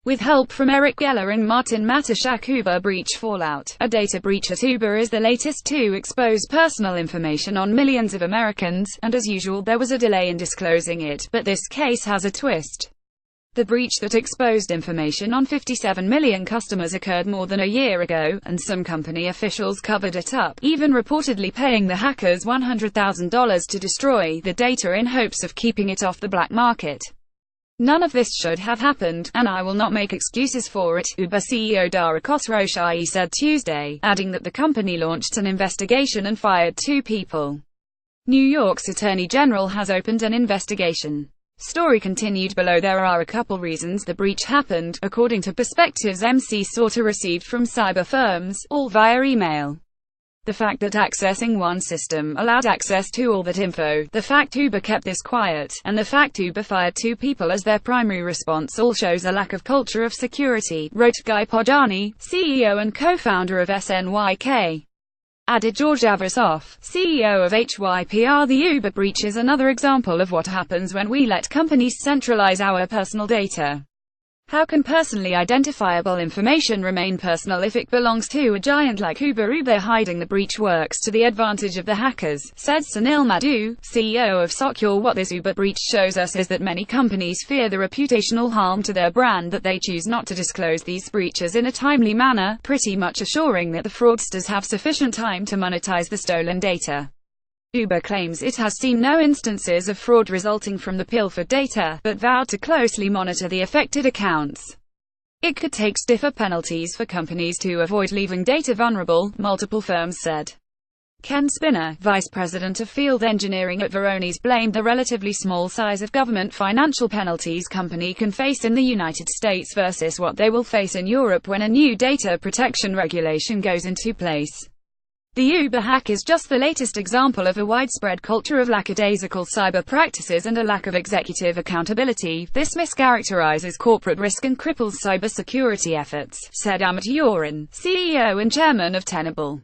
With help from Eric Geller and Martin Matuszak. Uber breach fallout. A data breach at Uber is the latest to expose personal information on millions of Americans, and as usual there was a delay in disclosing it, but this case has a twist. The breach that exposed information on 57 million customers occurred more than a year ago, and some company officials covered it up, even reportedly paying the hackers $100,000 to destroy the data in hopes of keeping it off the black market. None of this should have happened, and I will not make excuses for it, Uber CEO Dara Khosrowshahi said Tuesday, adding that the company launched an investigation and fired 2 people. New York's Attorney General has opened an investigation. Story continued below. There are a couple reasons the breach happened, according to Perspectives MC Sorter received from cyber firms, all via email. The fact that accessing one system allowed access to all that info, the fact Uber kept this quiet, and the fact Uber fired 2 people as their primary response all shows a lack of culture of security, wrote Guy Podjarny, CEO and co-founder of SNYK. Added George Avrasoff, CEO of HYPR. The Uber breach is another example of what happens when we let companies centralize our personal data. How can personally identifiable information remain personal if it belongs to a giant like Uber? Uber hiding the breach works to the advantage of the hackers, said Sunil Madhu, CEO of Socure. What this Uber breach shows us is that many companies fear the reputational harm to their brand that they choose not to disclose these breaches in a timely manner, pretty much assuring that the fraudsters have sufficient time to monetize the stolen data. Uber claims it has seen no instances of fraud resulting from the pilfered data, but vowed to closely monitor the affected accounts. It could take stiffer penalties for companies to avoid leaving data vulnerable, multiple firms said. Ken Spinner, vice president of field engineering at Varonis, blamed the relatively small size of government financial penalties company can face in the United States versus what they will face in Europe when a new data protection regulation goes into place. The Uber hack is just the latest example of a widespread culture of lackadaisical cyber practices and a lack of executive accountability. This mischaracterizes corporate risk and cripples cybersecurity efforts, said Amit Yoran, CEO and chairman of Tenable.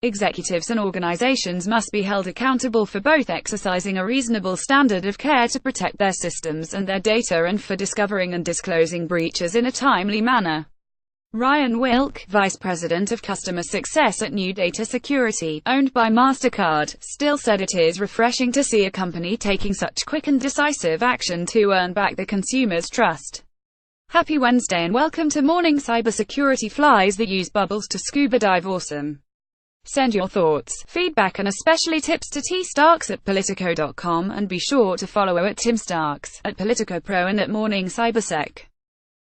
Executives and organizations must be held accountable for both exercising a reasonable standard of care to protect their systems and their data and for discovering and disclosing breaches in a timely manner. Ryan Wilk, vice president of customer success at New Data Security, owned by MasterCard, still said it is refreshing to see a company taking such quick and decisive action to earn back the consumer's trust. Happy Wednesday and welcome to Morning Cybersecurity. Flies that use bubbles to scuba dive. Awesome. Send your thoughts, feedback and especially tips to tstarks at politico.com, and be sure to follow at Tim Starks, at PoliticoPro and at Morning Cybersec.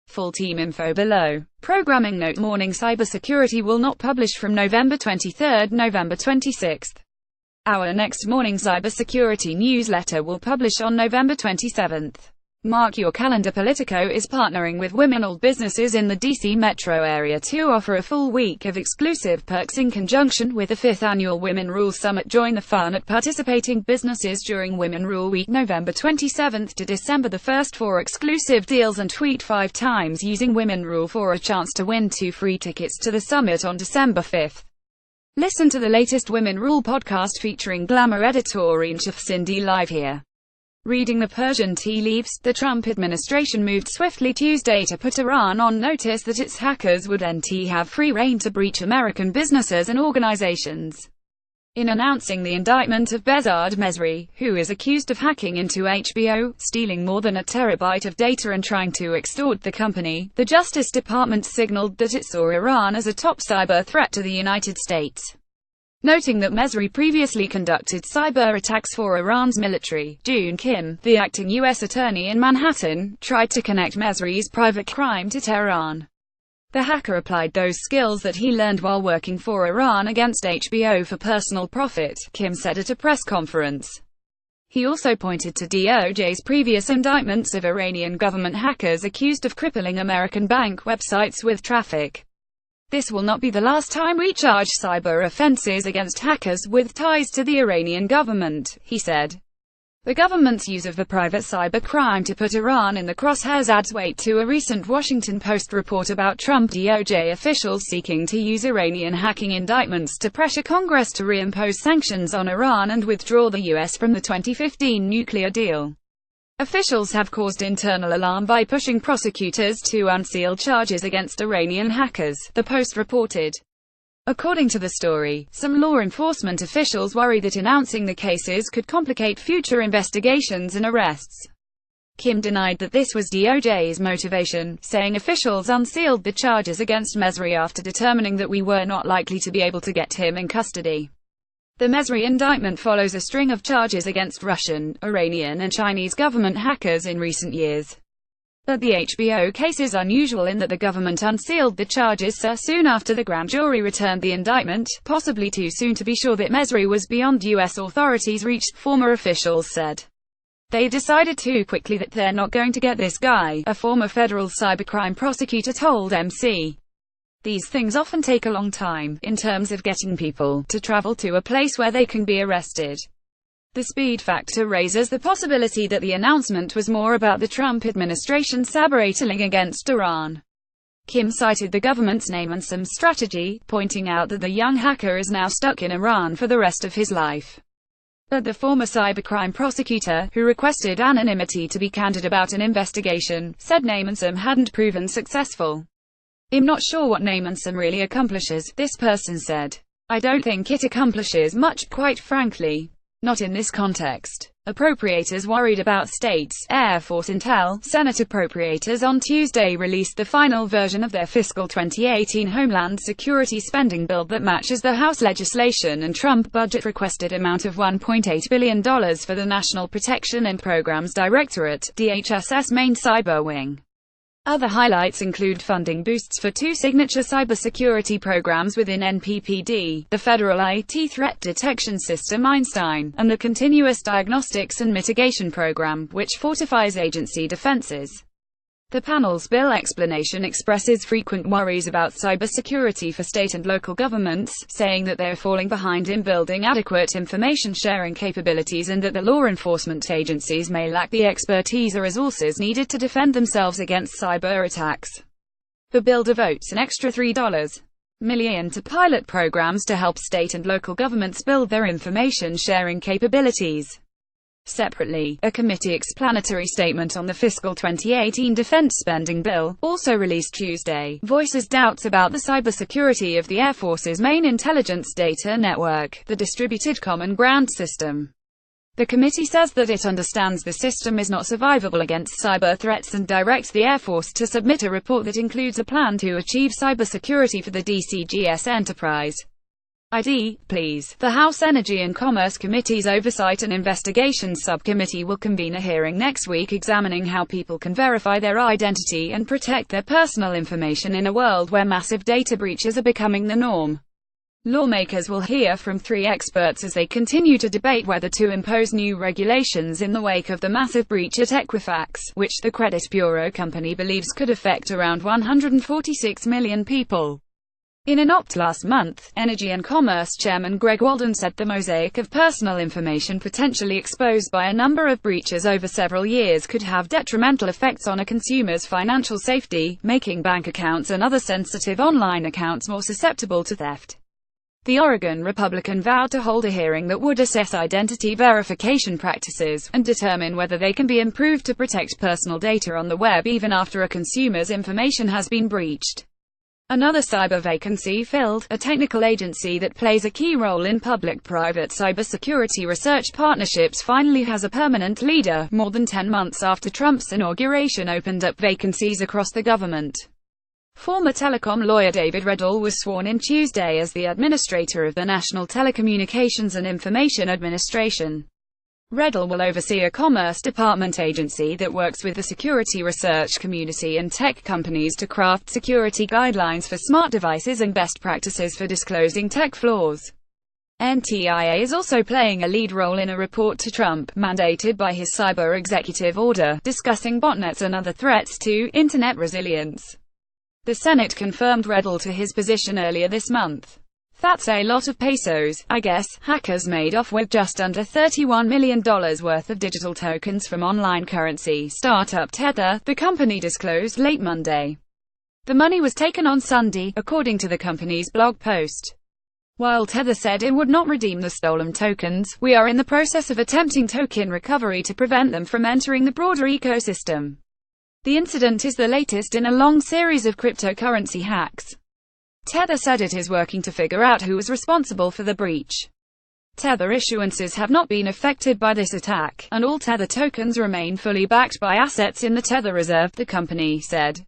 Full team info below. Programming note: Morning Cybersecurity will not publish from November 23, November 26. Our next Morning Cybersecurity newsletter will publish on November 27. Mark your calendar. Politico is partnering with women-owned businesses in the DC metro area to offer a full week of exclusive perks in conjunction with the 5th Annual Women Rule Summit. Join the fun at participating businesses during Women Rule Week, November 27 to December 1 for exclusive deals, and tweet 5 times using Women Rule for a chance to win 2 free tickets to the summit on December 5. Listen to the latest Women Rule podcast featuring Glamour editor Inshaf Cindy live here. Reading the Persian tea leaves, the Trump administration moved swiftly Tuesday to put Iran on notice that its hackers would have free rein to breach American businesses and organizations. In announcing the indictment of Behzad Mesri, who is accused of hacking into HBO, stealing more than a terabyte of data and trying to extort the company, the Justice Department signaled that it saw Iran as a top cyber threat to the United States. Noting that Mesri previously conducted cyber attacks for Iran's military, June Kim, the acting U.S. attorney in Manhattan, tried to connect Mesri's private crime to Tehran. The hacker applied those skills that he learned while working for Iran against HBO for personal profit, Kim said at a press conference. He also pointed to DOJ's previous indictments of Iranian government hackers accused of crippling American bank websites with traffic. This will not be the last time we charge cyber offenses against hackers with ties to the Iranian government, he said. The government's use of the private cyber crime to put Iran in the crosshairs adds weight to a recent Washington Post report about Trump DOJ officials seeking to use Iranian hacking indictments to pressure Congress to reimpose sanctions on Iran and withdraw the U.S. from the 2015 nuclear deal. Officials have caused internal alarm by pushing prosecutors to unseal charges against Iranian hackers, the Post reported. According to the story, some law enforcement officials worry that announcing the cases could complicate future investigations and arrests. Kim denied that this was DOJ's motivation, saying officials unsealed the charges against Mesri after determining that we were not likely to be able to get him in custody. The Mesri indictment follows a string of charges against Russian, Iranian and Chinese government hackers in recent years. But the HBO case is unusual in that the government unsealed the charges so soon after the grand jury returned the indictment, possibly too soon to be sure that Mesri was beyond U.S. authorities' reach, former officials said. They decided too quickly that they're not going to get this guy, a former federal cybercrime prosecutor told MC. These things often take a long time, in terms of getting people to travel to a place where they can be arrested. The speed factor raises the possibility that the announcement was more about the Trump administration sabotaging against Iran. Kim cited the government's name and some strategy, pointing out that the young hacker is now stuck in Iran for the rest of his life. But the former cybercrime prosecutor, who requested anonymity to be candid about an investigation, said Namensom hadn't proven successful. "I'm not sure what Namensom really accomplishes," this person said. "I don't think it accomplishes much, quite frankly. Not in this context." Appropriators worried about states, Air Force intel. Senate appropriators on Tuesday released the final version of their fiscal 2018 Homeland Security spending bill that matches the House legislation and Trump budget requested amount of $1.8 billion for the National Protection and Programs Directorate, DHS's main cyber wing. Other highlights include funding boosts for 2 signature cybersecurity programs within NPPD, the Federal IT Threat Detection System Einstein, and the Continuous Diagnostics and Mitigation Program, which fortifies agency defenses. The panel's bill explanation expresses frequent worries about cybersecurity for state and local governments, saying that they are falling behind in building adequate information sharing capabilities and that the law enforcement agencies may lack the expertise or resources needed to defend themselves against cyber attacks. The bill devotes an extra $3 million to pilot programs to help state and local governments build their information sharing capabilities. Separately, a committee explanatory statement on the fiscal 2018 defense spending bill, also released Tuesday, voices doubts about the cybersecurity of the Air Force's main intelligence data network, the Distributed Common Ground System. The committee says that it understands the system is not survivable against cyber threats and directs the Air Force to submit a report that includes a plan to achieve cybersecurity for the DCGS enterprise. Please. The House Energy and Commerce Committee's Oversight and Investigations Subcommittee will convene a hearing next week examining how people can verify their identity and protect their personal information in a world where massive data breaches are becoming the norm. Lawmakers will hear from 3 experts as they continue to debate whether to impose new regulations in the wake of the massive breach at Equifax, which the credit bureau company believes could affect around 146 million people. In an opt last month, Energy and Commerce Chairman Greg Walden said the mosaic of personal information potentially exposed by a number of breaches over several years could have detrimental effects on a consumer's financial safety, making bank accounts and other sensitive online accounts more susceptible to theft. The Oregon Republican vowed to hold a hearing that would assess identity verification practices, and determine whether they can be improved to protect personal data on the web even after a consumer's information has been breached. Another cyber vacancy filled. A technical agency that plays a key role in public-private cybersecurity research partnerships finally has a permanent leader, more than 10 months after Trump's inauguration opened up vacancies across the government. Former telecom lawyer David Reddell was sworn in Tuesday as the administrator of the National Telecommunications and Information Administration. Reddell will oversee a Commerce Department agency that works with the security research community and tech companies to craft security guidelines for smart devices and best practices for disclosing tech flaws. NTIA is also playing a lead role in a report to Trump, mandated by his cyber executive order, discussing botnets and other threats to internet resilience. The Senate confirmed Reddell to his position earlier this month. That's a lot of pesos, I guess. Hackers made off with just under $31 million worth of digital tokens from online currency startup Tether, the company disclosed late Monday. The money was taken on Sunday, according to the company's blog post. While Tether said it would not redeem the stolen tokens, we are in the process of attempting token recovery to prevent them from entering the broader ecosystem. The incident is the latest in a long series of cryptocurrency hacks. Tether said it is working to figure out who was responsible for the breach. Tether issuances have not been affected by this attack, and all Tether tokens remain fully backed by assets in the Tether Reserve, the company said.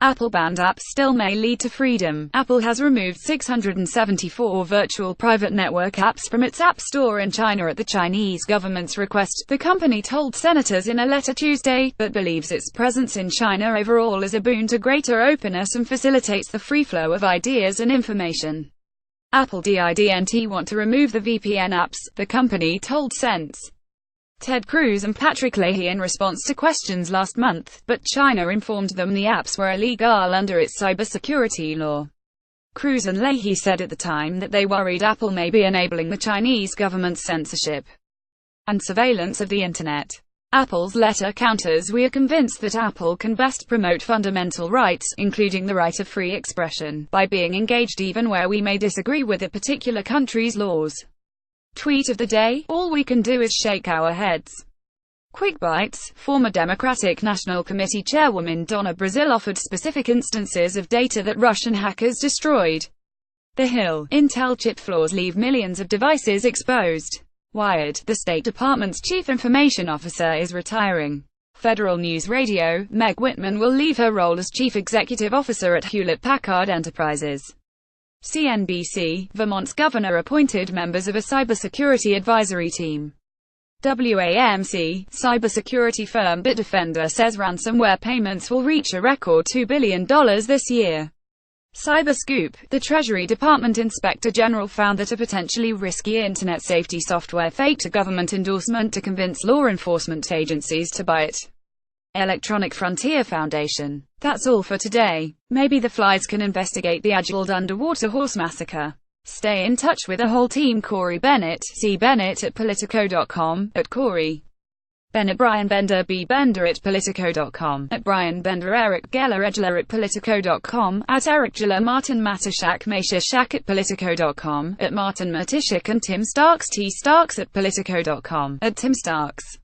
Apple banned apps still may lead to freedom. Apple has removed 674 virtual private network apps from its App Store in China at the Chinese government's request, the company told senators in a letter Tuesday, but believes its presence in China overall is a boon to greater openness and facilitates the free flow of ideas and information. Apple didn't want to remove the VPN apps, the company told Sense. Ted Cruz and Patrick Leahy in response to questions last month, but China informed them the apps were illegal under its cybersecurity law. Cruz and Leahy said at the time that they worried Apple may be enabling the Chinese government's censorship and surveillance of the Internet. Apple's letter counters, "We are convinced that Apple can best promote fundamental rights, including the right of free expression, by being engaged even where we may disagree with a particular country's laws." Tweet of the day: all we can do is shake our heads. Quick Bites. Former Democratic National Committee Chairwoman Donna Brazile offered specific instances of data that Russian hackers destroyed. The Hill. Intel chip flaws leave millions of devices exposed. Wired. The State Department's chief information officer is retiring. Federal News Radio. Meg Whitman will leave her role as chief executive officer at Hewlett-Packard Enterprises. CNBC. Vermont's governor appointed members of a cybersecurity advisory team. WAMC. Cybersecurity firm Bitdefender says ransomware payments will reach a record $2 billion this year. Cyberscoop. The Treasury Department Inspector General found that a potentially risky internet safety software faked a government endorsement to convince law enforcement agencies to buy it. Electronic Frontier Foundation. That's all for today. Maybe the flies can investigate the Agiled underwater horse massacre. Stay in touch with the whole team. Corey Bennett. See Bennett at Politico.com, at Corey Bennett, Brian Bender, B. Bender at Politico.com, at Brian Bender, Eric Geller, Edgeler at Politico.com, at Eric Geller, Martin Matuszak, Maisha Shak at Politico.com, at Martin Matuszak and Tim Starks, T. Starks at Politico.com, at Tim Starks.